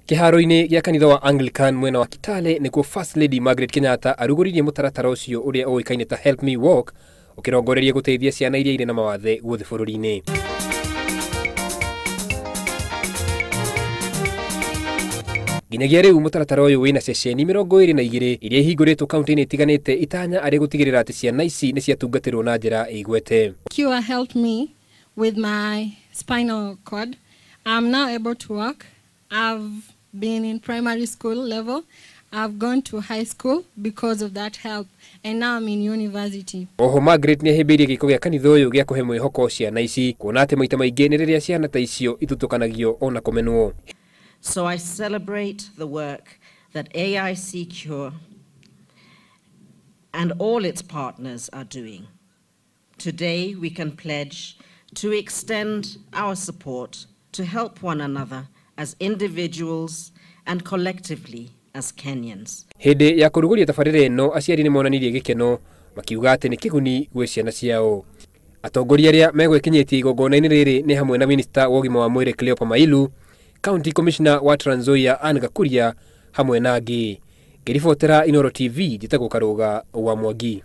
Kiharo-ini gĩa kanitha wa Anglican mwena wa Kitale nĩkuo First Lady Margaret Kenyatta arugũririe mutaratara ũcio ũrĩa ũĩkaine ta Help Me Walk ũkĩrongoreria guteithia ciana iria irĩ na mawathe guothe bũrũri-inĩ. Nginyagia rĩu mutaratara ũyũ wĩna ceceni 22 iria ihingũrĩtwo kaunti-inĩ itiganĩte itanya arĩ gũtigĩrĩra atĩ ciana ici nĩ ciatungatĩrwo na njĩra ĩgwete. Cure helped me with my spinal cord. I'm now able to walk. I've been in primary school level. I've gone to high school because of that help, and now I'm in university. Oho Margaret nĩ ahĩmbĩirie gĩko gĩa kanitha ũyũ gĩa kũhe mwĩhoko ciana ici, kuona atĩ maita maingĩ nĩ rĩrĩa ciana ta icio itutukanagio ona kũmenwo. So I celebrate the work that AIC Cure and all its partners are doing. Today we can pledge to extend our support to help one another as individuals and collectively as Kenyans. Hĩndĩ ya kũrugũria tabarĩra ĩno, aciari nĩ monanirie gĩkeno makiuga atĩ nĩ kĩguni gwĩ ciana ciao. Atongoria arĩa megwĩkinyĩtie igongona-inĩ rĩrĩ nĩ hamwe na Minister wa ugima wa mwĩrĩ Cleopa Mailu, County Commissioner wa Trans Nzoia Anne Gakuria hamwe na angĩ. Ngĩribotera Inooro TV, njĩtagwo Karũga wa Mwangi.